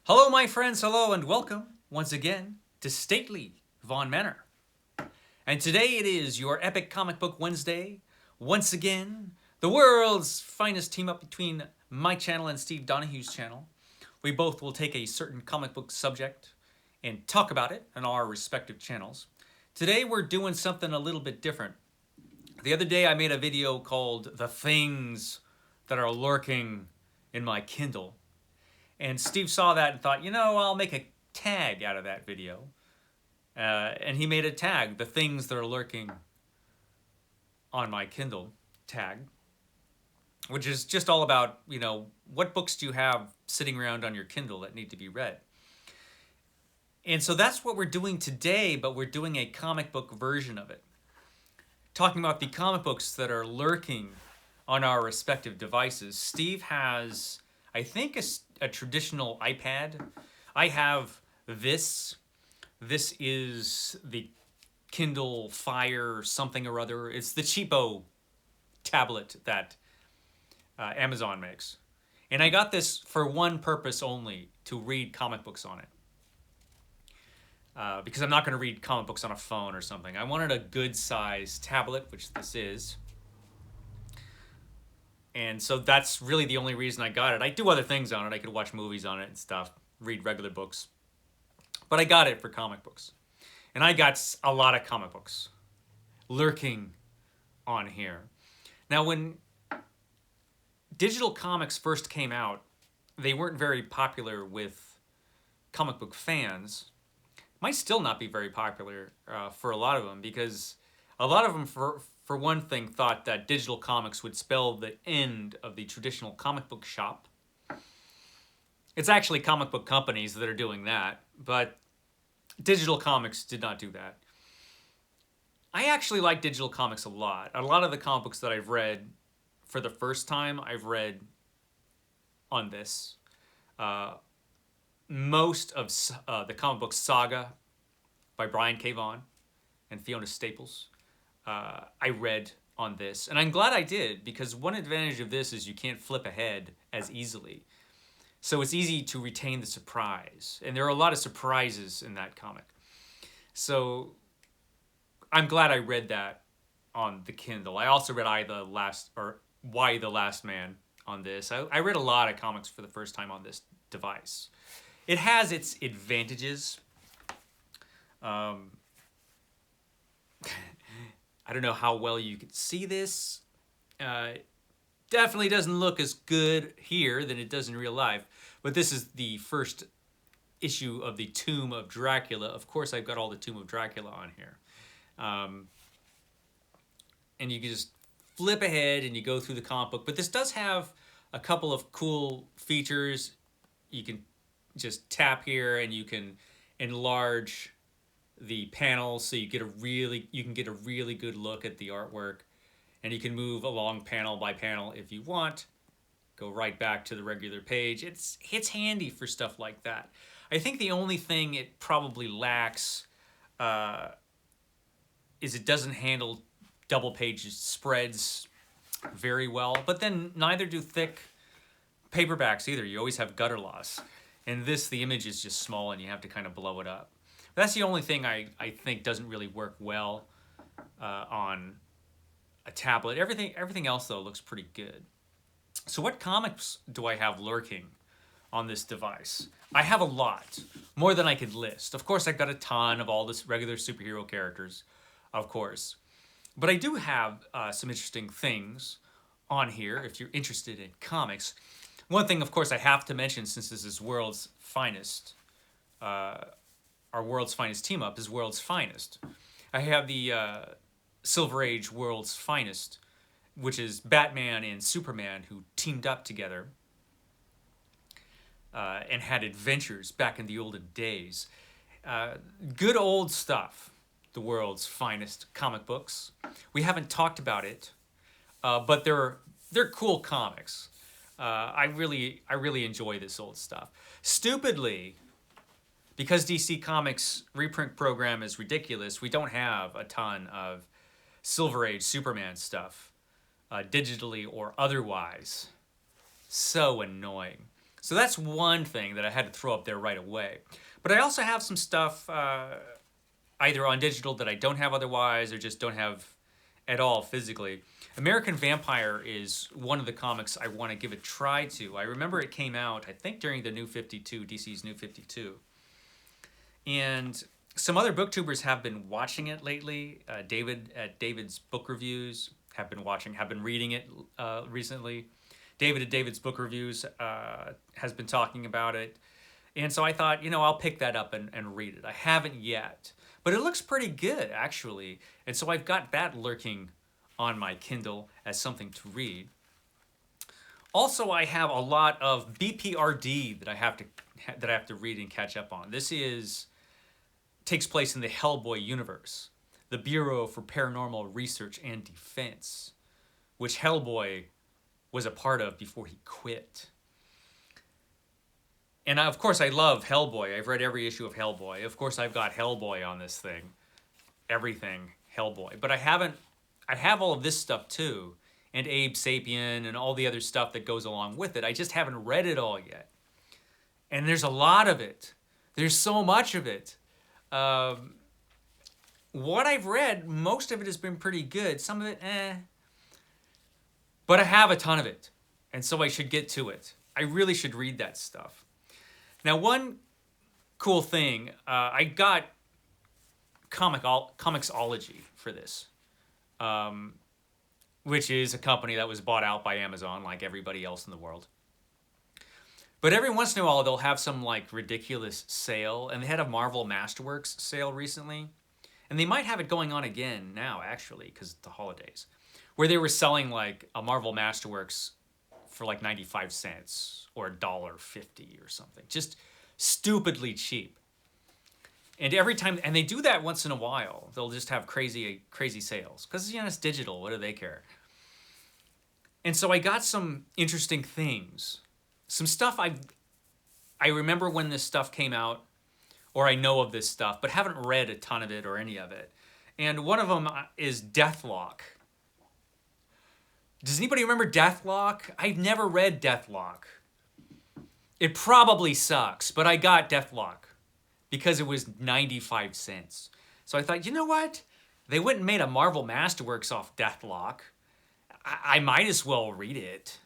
Hello, my friends, hello, and welcome once again to stately Von Manor. And today it is your Epic Comic Book Wednesday. Once again, the world's finest team up between my channel and Steve Donoghue's channel. We both will take a certain comic book subject and talk about it on our respective channels. Today we're doing something a little bit different. The other day I made a video called The Things That Are Lurking in My Kindle. And Steve saw that and thought, I'll make a tag out of that video. And he made a tag, The Things That Are Lurking on My Kindle tag, which is just all about, what books do you have sitting around on your Kindle that need to be read? And so that's what we're doing today, but we're doing a comic book version of it. Talking about the comic books that are lurking on our respective devices. Steve has, I think, a traditional iPad. I have this. This is the Kindle Fire something or other. It's the cheapo tablet that Amazon makes. And I got this for one purpose only, to read comic books on it. Because I'm not going to read comic books on a phone or something. I wanted a good size tablet, which this is. And so that's really the only reason I got it. I do other things on it. I could watch movies on it and stuff, read regular books. But I got it for comic books. And I got a lot of comic books lurking on here. Now, when digital comics first came out, they weren't very popular with comic book fans. Might still not be very popular for a lot of them, because a lot of them, for one thing, thought that digital comics would spell the end of the traditional comic book shop. It's actually comic book companies that are doing that, but digital comics did not do that. I actually like digital comics a lot. A lot of the comic books that I've read for the first time, I've read on this. Most of the comic book Saga by Brian K. Vaughan and Fiona Staples, I read on this. And I'm glad I did, because one advantage of this is you can't flip ahead as easily. So it's easy to retain the surprise. And there are a lot of surprises in that comic. So I'm glad I read that on the Kindle. I also read Why the Last Man on this. I read a lot of comics for the first time on this device. It has its advantages. I don't know how well you can see this. Definitely doesn't look as good here than it does in real life. But this is the first issue of the Tomb of Dracula. Of course, I've got all the Tomb of Dracula on here. And you can just flip ahead and you go through the comic book. But this does have a couple of cool features. You can just tap here and you can enlarge the panels so you can get a really good look at the artwork, and you can move along panel by panel if you want. Go right back to the regular page. It's handy for stuff like that. I think the only thing it probably lacks is it doesn't handle double page spreads very well, but then neither do thick paperbacks either. You always have gutter loss. And this, the image is just small and you have to kind of blow it up. That's the only thing I think doesn't really work well on a tablet. Everything else, though, looks pretty good. So what comics do I have lurking on this device? I have a lot, more than I could list. Of course, I've got a ton of all this regular superhero characters, of course. But I do have some interesting things on here if you're interested in comics. One thing, of course, I have to mention, since this is World's Finest, our World's Finest team-up is World's Finest. I have the Silver Age World's Finest, which is Batman and Superman who teamed up together and had adventures back in the olden days. Good old stuff, the World's Finest comic books. We haven't talked about it, but they're cool comics. I really enjoy this old stuff. Stupidly, because DC Comics' reprint program is ridiculous, we don't have a ton of Silver Age Superman stuff, digitally or otherwise. So annoying. So that's one thing that I had to throw up there right away. But I also have some stuff either on digital that I don't have otherwise or just don't have at all physically. American Vampire is one of the comics I want to give a try to. I remember it came out, I think, during the New 52, DC's New 52. And some other booktubers have been watching it lately. David at David's Book Reviews have been reading it recently. David at David's Book Reviews has been talking about it. And so I thought, I'll pick that up and read it. I haven't yet, but it looks pretty good, actually. And so I've got that lurking on my Kindle as something to read. Also, I have a lot of BPRD that I have to read and catch up on. This takes place in the Hellboy universe, the Bureau for Paranormal Research and Defense, which Hellboy was a part of before he quit. And of course, I love Hellboy. I've read every issue of Hellboy. Of course, I've got Hellboy on this thing. Everything Hellboy. But I have all of this stuff too. And Abe Sapien and all the other stuff that goes along with it. I just haven't read it all yet. And there's a lot of it. There's so much of it. What I've read, most of it has been pretty good. Some of it, But I have a ton of it. And so I should get to it. I really should read that stuff. Now, one cool thing, I got Comicsology for this, which is a company that was bought out by Amazon like everybody else in the world. But every once in a while, they'll have some like ridiculous sale, and they had a Marvel Masterworks sale recently, and they might have it going on again now, actually, because it's the holidays, where they were selling like a Marvel Masterworks for like 95 cents or $1.50 or something. Just stupidly cheap. And every time, and they do that once in a while. They'll just have crazy sales. Because, it's digital. What do they care? And so I got some interesting things. Some stuff I remember when this stuff came out, or I know of this stuff, but haven't read a ton of it or any of it. And one of them is Deathlock. Does anybody remember Deathlock? I've never read Deathlock. It probably sucks, but I got Deathlock because it was 95 cents. So I thought, you know what? They went and made a Marvel Masterworks off Deathlock. I might as well read it.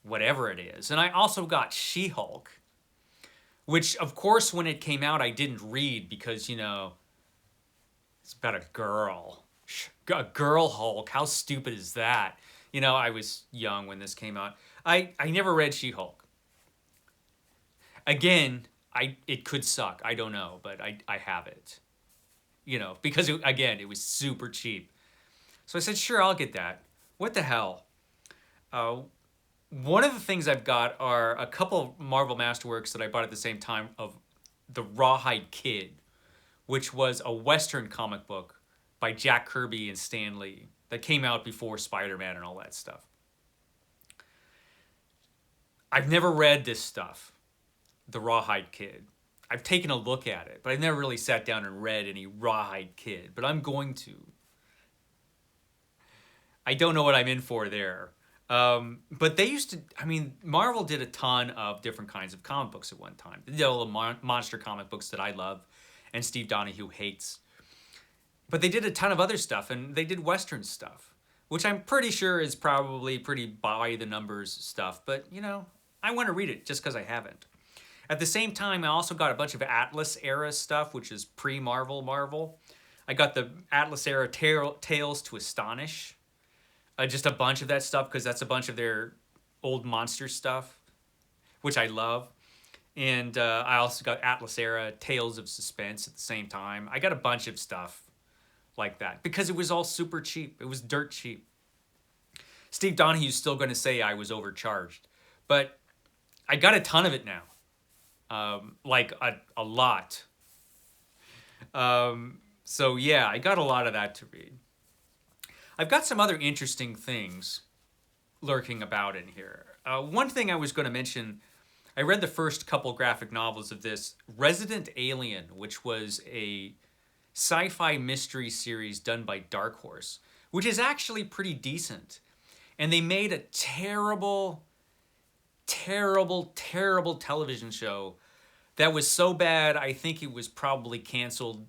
Whatever it is. And I also got She-Hulk, which, of course, when it came out, I didn't read because, it's about a girl. A girl Hulk. How stupid is that? I was young when this came out. I never read She-Hulk. Again, it could suck. I don't know, but I have it. Because, it was super cheap. So I said, sure, I'll get that. What the hell? One of the things I've got are a couple of Marvel Masterworks that I bought at the same time of The Rawhide Kid, which was a Western comic book by Jack Kirby and Stan Lee that came out before Spider-Man and all that stuff. I've never read this stuff, The Rawhide Kid. I've taken a look at it, but I've never really sat down and read any Rawhide Kid, but I'm going to. I don't know what I'm in for there. But they used to, Marvel did a ton of different kinds of comic books at one time. They did all the monster comic books that I love and Steve Donoghue hates. But they did a ton of other stuff, and they did Western stuff, which I'm pretty sure is probably pretty by-the-numbers stuff. But, I want to read it just because I haven't. At the same time, I also got a bunch of Atlas-era stuff, which is pre-Marvel. I got the Atlas-era Tales to Astonish. Just a bunch of that stuff, because that's a bunch of their old monster stuff, which I love. And I also got Atlas-era Tales of Suspense at the same time. I got a bunch of stuff like that, because it was all super cheap. It was dirt cheap. Steve Donoghue's still going to say I was overcharged. But I got a ton of it now. Like a lot. So yeah, I got a lot of that to read. I've got some other interesting things lurking about in here. One thing I was going to mention, I read the first couple graphic novels of this, Resident Alien, which was a sci-fi mystery series done by Dark Horse, which is actually pretty decent. And they made a terrible terrible, terrible television show that was so bad, I think it was probably canceled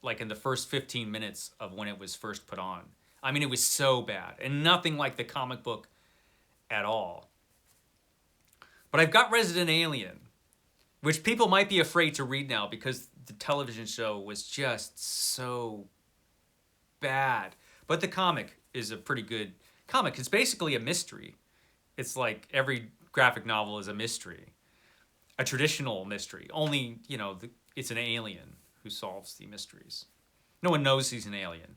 like in the first 15 minutes of when it was first put on. I mean, it was so bad and nothing like the comic book at all. But I've got Resident Alien, which people might be afraid to read now because the television show was just so bad. But the comic is a pretty good comic. It's basically a mystery. It's like every graphic novel is a mystery, a traditional mystery. Only, it's an alien who solves the mysteries. No one knows he's an alien,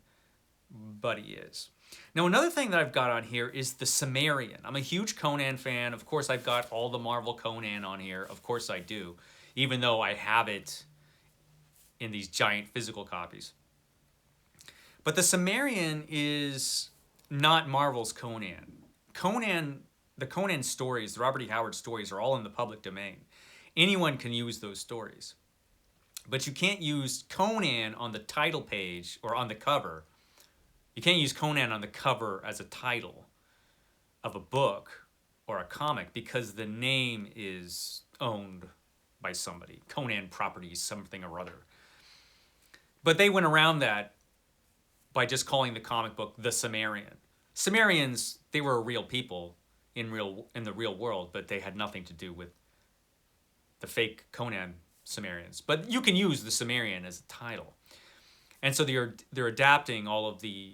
but he is. Now, another thing that I've got on here is the Sumerian. I'm a huge Conan fan. Of course, I've got all the Marvel Conan on here. Of course I do, even though I have it in these giant physical copies. But the Sumerian is not Marvel's Conan. The Conan stories, the Robert E. Howard stories, are all in the public domain. Anyone can use those stories. But you can't use Conan on the title page or on the cover. You can't use Conan on the cover as a title of a book or a comic because the name is owned by somebody. Conan Properties, something or other. But they went around that by just calling the comic book the Sumerian. Sumerians, they were real people in the real world, but they had nothing to do with the fake Conan Sumerians. But you can use the Sumerian as a title. And so they're adapting all of the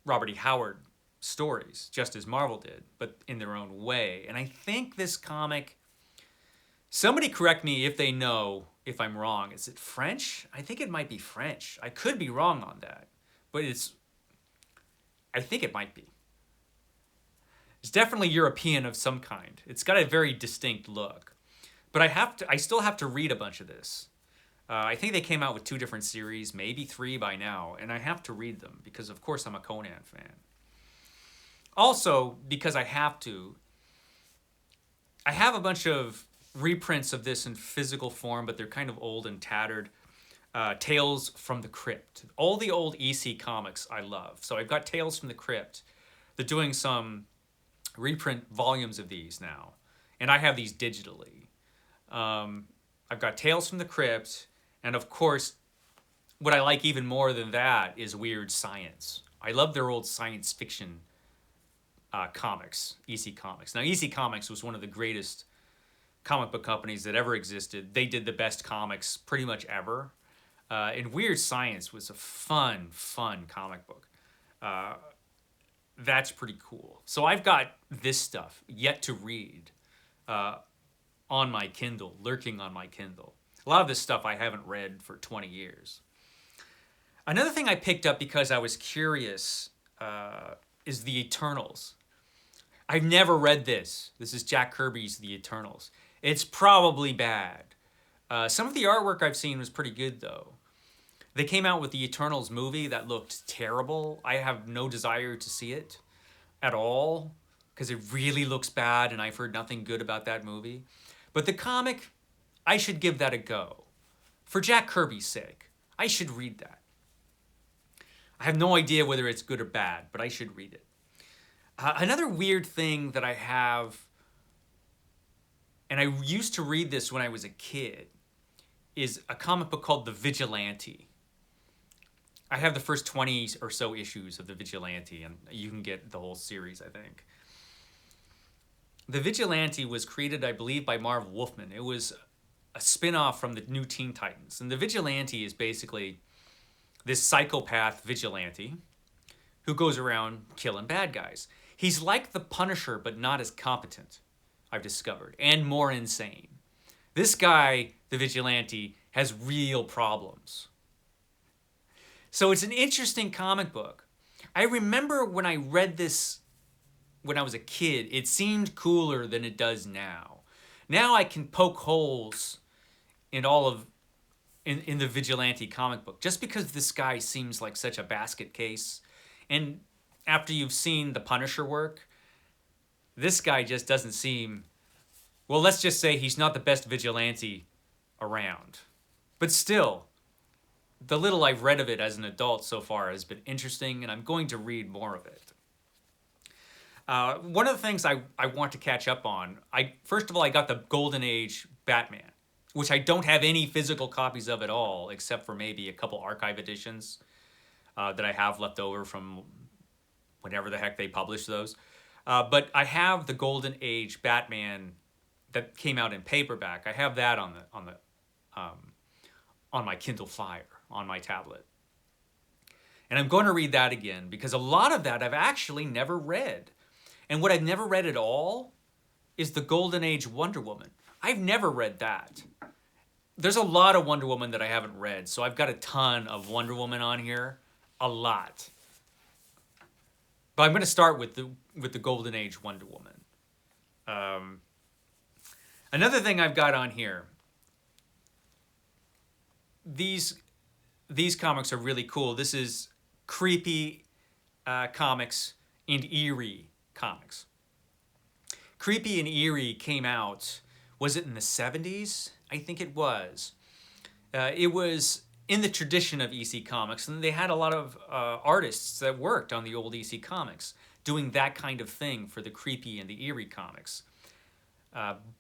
Robert E. Howard stories, just as Marvel did, but in their own way. And I think this comic, somebody correct me if they know if I'm wrong. Is it French? I think it might be French. I could be wrong on that, but I think it might be. It's definitely European of some kind. It's got a very distinct look. But I still have to read a bunch of this. I think they came out with 2 different series, maybe 3 by now, and I have to read them because, of course, I'm a Conan fan. Also, because I have to, I have a bunch of reprints of this in physical form, but they're kind of old and tattered. Tales from the Crypt. All the old EC comics I love. So I've got Tales from the Crypt. They're doing some reprint volumes of these now, and I have these digitally. I've got Tales from the Crypt, and of course, what I like even more than that is Weird Science. I love their old science fiction comics, EC Comics. Now, EC Comics was one of the greatest comic book companies that ever existed. They did the best comics pretty much ever. And Weird Science was a fun comic book. That's pretty cool. So I've got this stuff yet to read on my Kindle, lurking on my Kindle. A lot of this stuff I haven't read for 20 years. Another thing I picked up because I was curious is The Eternals. I've never read this. This is Jack Kirby's The Eternals. It's probably bad. Some of the artwork I've seen was pretty good, though. They came out with the Eternals movie that looked terrible. I have no desire to see it at all because it really looks bad, and I've heard nothing good about that movie. But the comic, I should give that a go. For Jack Kirby's sake, I should read that. I have no idea whether it's good or bad, but I should read it. Another weird thing that I have, and I used to read this when I was a kid, is a comic book called The Vigilante. I have the first 20 or so issues of The Vigilante, and you can get the whole series, I think. The Vigilante was created, I believe, by Marv Wolfman. It was a spin-off from the new Teen Titans. And the Vigilante is basically this psychopath vigilante who goes around killing bad guys. He's like the Punisher, but not as competent, I've discovered, and more insane. This guy, the Vigilante, has real problems. So it's an interesting comic book. I remember when I read this when I was a kid, it seemed cooler than it does now. Now I can poke holes in in the Vigilante comic book just because this guy seems like such a basket case. And after you've seen the Punisher work, this guy just doesn't seem, well, let's just say he's not the best vigilante around. But still, the little I've read of it as an adult so far has been interesting, and I'm going to read more of it. One of the things I want to catch up on, first of all, I got the Golden Age Batman, which I don't have any physical copies of at all, except for maybe a couple archive editions that I have left over from whenever the heck they published those. But I have the Golden Age Batman that came out in paperback. I have that on my Kindle Fire on my tablet. And I'm going to read that again because a lot of that I've actually never read. And what I've never read at all is the Golden Age Wonder Woman. I've never read that. There's a lot of Wonder Woman that I haven't read, so I've got a ton of Wonder Woman on here, a lot. But I'm going to start with the Golden Age Wonder Woman. Another thing I've got on here. These comics are really cool. This is Creepy Comics and Eerie Comics. Creepy and Eerie came out, was it in the 70s? I think it was. It was in the tradition of EC Comics, and they had a lot of artists that worked on the old EC Comics doing that kind of thing for the Creepy and the Eerie comics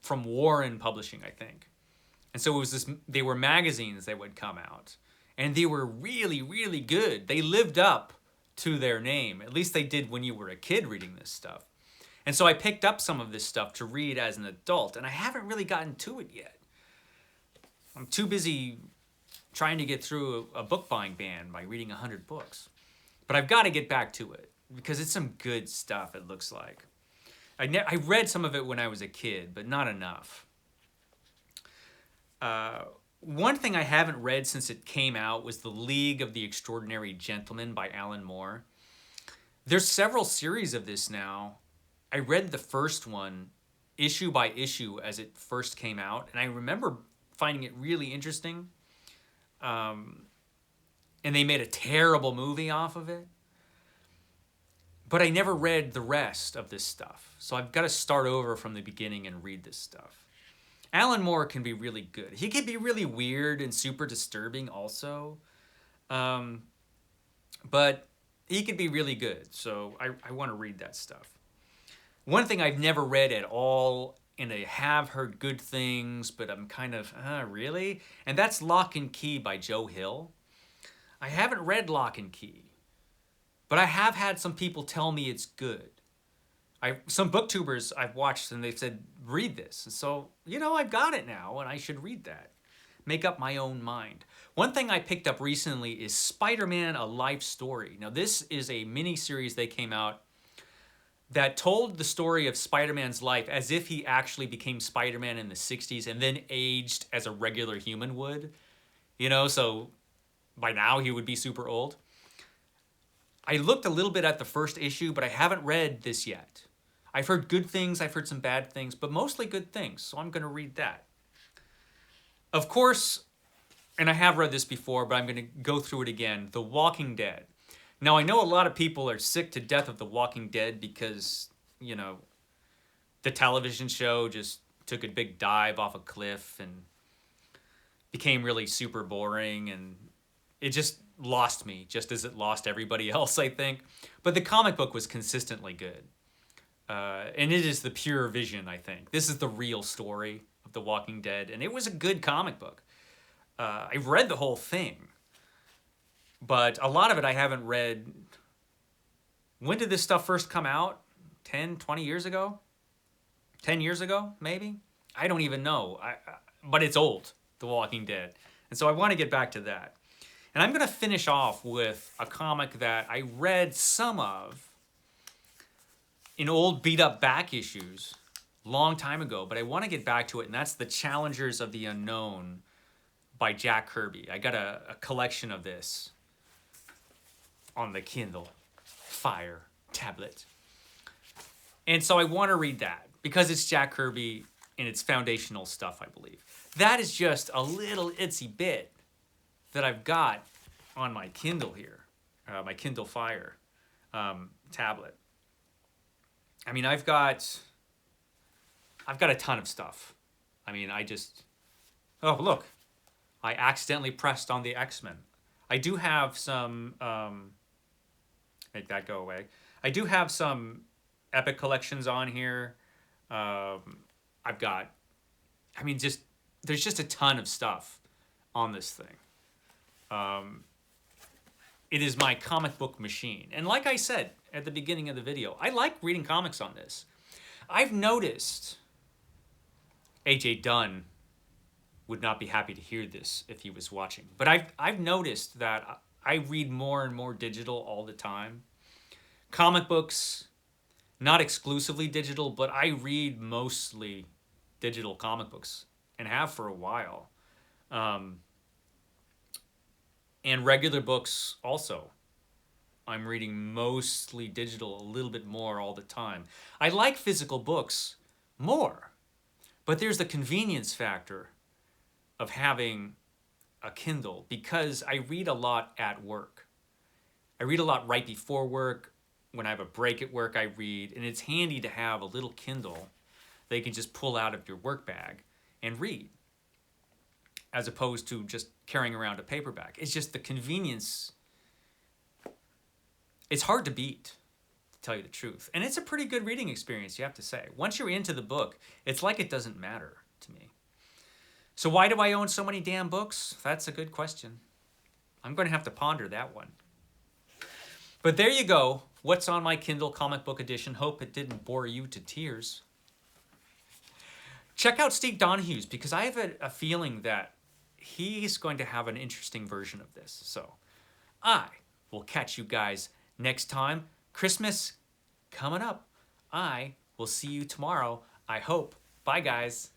from Warren Publishing, I think. And so it was they were magazines that would come out, and they were really, really good. They lived up to their name. At least they did when you were a kid reading this stuff. And so I picked up some of this stuff to read as an adult, and I haven't really gotten to it yet. I'm too busy trying to get through a book buying ban by reading 100 books. But I've got to get back to it because it's some good stuff, it looks like. I read some of it when I was a kid, but not enough. One thing I haven't read since it came out was The League of the Extraordinary Gentlemen by Alan Moore. There's several series of this now. I read the first one issue by issue as it first came out, and I remember finding it really interesting. And they made a terrible movie off of it. But I never read the rest of this stuff, so I've got to start over from the beginning and read this stuff. Alan Moore can be really good. He can be really weird and super disturbing also. But he can be really good, so I want to read that stuff. One thing I've never read at all, and I have heard good things, but I'm kind of, really? And that's Lock and Key by Joe Hill. I haven't read Lock and Key, but I have had some people tell me it's good. Some booktubers I've watched, and they've said, read this. And so, I've got it now, and I should read that. Make up my own mind. One thing I picked up recently is Spider-Man: A Life Story. Now, this is a mini-series that came out that told the story of Spider-Man's life as if he actually became Spider-Man in the 60s and then aged as a regular human would. So by now he would be super old. I looked a little bit at the first issue, but I haven't read this yet. I've heard good things, I've heard some bad things, but mostly good things, so I'm going to read that. Of course, and I have read this before, but I'm going to go through it again, The Walking Dead. Now, I know a lot of people are sick to death of The Walking Dead because, the television show just took a big dive off a cliff and became really super boring, and it just lost me, just as it lost everybody else, I think. But the comic book was consistently good. And it is the pure vision, I think. This is the real story of The Walking Dead, and it was a good comic book. I've read the whole thing, but a lot of it I haven't read. When did this stuff first come out? 10, 20 years ago? 10 years ago, maybe? I don't even know. But it's old, The Walking Dead. And so I want to get back to that. And I'm going to finish off with a comic that I read some of in old beat-up back issues long time ago, but I want to get back to it, and that's The Challengers of the Unknown by Jack Kirby. I got a collection of this on the Kindle Fire tablet. And so I want to read that because it's Jack Kirby and it's foundational stuff, I believe. That is just a little itsy bit that I've got on my Kindle here, my Kindle Fire tablet. I mean, I've got a ton of stuff. I mean, oh, look, I accidentally pressed on the X-Men. I do have some, make that go away. I do have some Epic collections on here. I've got, I mean, just there's just a ton of stuff on this thing. It is my comic book machine. And like I said at the beginning of the video, I like reading comics on this. I've noticed AJ Dunn would not be happy to hear this if he was watching. But I've noticed that I read more and more digital all the time. Comic books, not exclusively digital, but I read mostly digital comic books and have for a while. And regular books also. I'm reading mostly digital, a little bit more all the time. I like physical books more, but there's the convenience factor of having a Kindle because I read a lot at work. I read a lot right before work. When I have a break at work, I read, and it's handy to have a little Kindle that you can just pull out of your work bag and read, as opposed to just carrying around a paperback. It's just the convenience. It's hard to beat, to tell you the truth. And it's a pretty good reading experience, you have to say. Once you're into the book, it's like it doesn't matter to me. So why do I own so many damn books? That's a good question. I'm going to have to ponder that one. But there you go. What's on my Kindle comic book edition? Hope it didn't bore you to tears. Check out Steve Donoghue's because I have a feeling that he's going to have an interesting version of this. So I will catch you guys next time. Christmas coming up. I will see you tomorrow, I hope. Bye, guys.